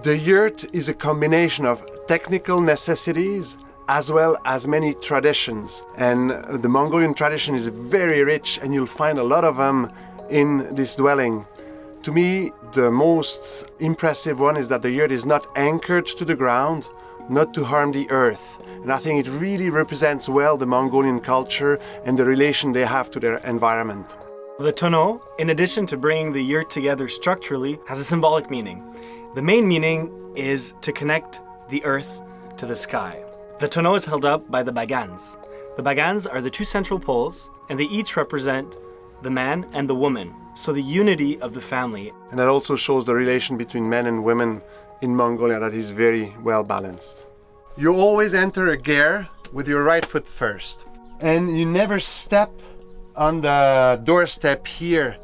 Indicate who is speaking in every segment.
Speaker 1: The yurt is a combination of technical necessities as well as many traditions. And the Mongolian tradition is very rich, and you'll find a lot of them in this dwelling. To me, the most impressive one is that the yurt is not anchored to the ground, not to harm the earth. And I think it really represents well the Mongolian culture and the relation they have to their environment.
Speaker 2: The tonneau, in addition to bringing the yurt together structurally, has a symbolic meaning. The main meaning is to connect the earth to the sky. The tonneau is held up by the bagans. The bagans are the two central poles, and they each represent the man and the woman, so the unity of the family.
Speaker 1: And that also shows the relation between men and women in Mongolia that is very well balanced. You always enter a ger with your right foot first. And you never step on the doorstep here,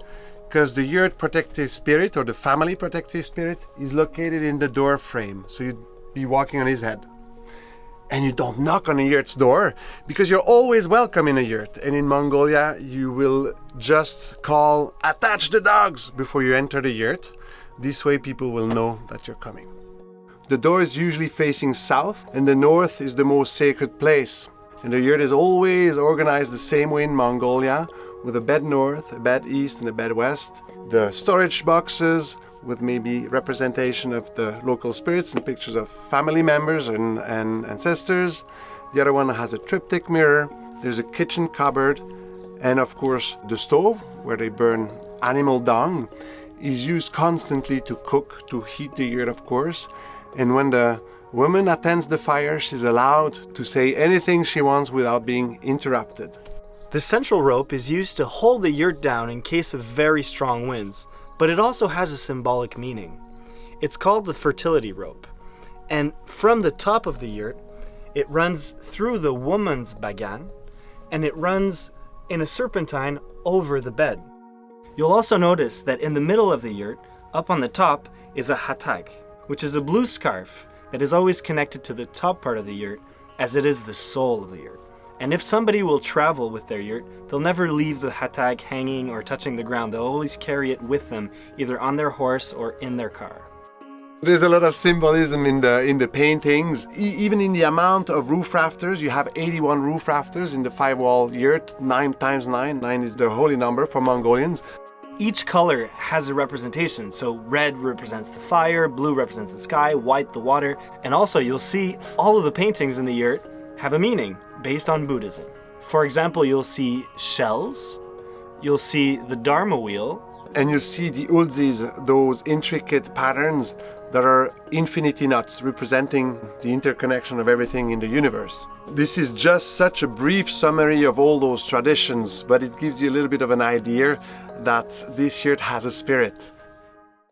Speaker 1: because the yurt protective spirit, or the family protective spirit, is located in the door frame. So you'd be walking on his head. And you don't knock on a yurt's door, because you're always welcome in a yurt. And in Mongolia, you will just call, "Attach the dogs," before you enter the yurt. This way people will know that you're coming. The door is usually facing south, and the north is the most sacred place. And the yurt is always organized the same way in Mongolia, with a bed north, a bed east, and a bed west. The storage boxes with maybe representation of the local spirits and pictures of family members and ancestors. The other one has a triptych mirror. There's a kitchen cupboard, and of course the stove, where they burn animal dung, is used constantly to cook, to heat the yurt, of course. And when the woman attends the fire, she's allowed to say anything she wants without being interrupted.
Speaker 2: The central rope is used to hold the yurt down in case of very strong winds, but it also has a symbolic meaning. It's called the fertility rope. And from the top of the yurt, it runs through the woman's bagan, and it runs in a serpentine over the bed. You'll also notice that in the middle of the yurt, up on the top, is a hatag, which is a blue scarf that is always connected to the top part of the yurt, as it is the soul of the yurt. And if somebody will travel with their yurt, they'll never leave the hatag hanging or touching the ground. They'll always carry it with them, either on their horse or in their car.
Speaker 1: There's a lot of symbolism in the paintings. Even in the amount of roof rafters, you have 81 roof rafters in the 5-wall yurt, 9 times 9. 9 is the holy number for Mongolians.
Speaker 2: Each color has a representation. So red represents the fire, blue represents the sky, white the water. And also you'll see all of the paintings in the yurt have a meaning based on Buddhism. For example, you'll see shells, you'll see the Dharma wheel,
Speaker 1: and you see the ulzis, those intricate patterns that are infinity knots, representing the interconnection of everything in the universe. This is just such a brief summary of all those traditions, but it gives you a little bit of an idea that this yurt has a spirit.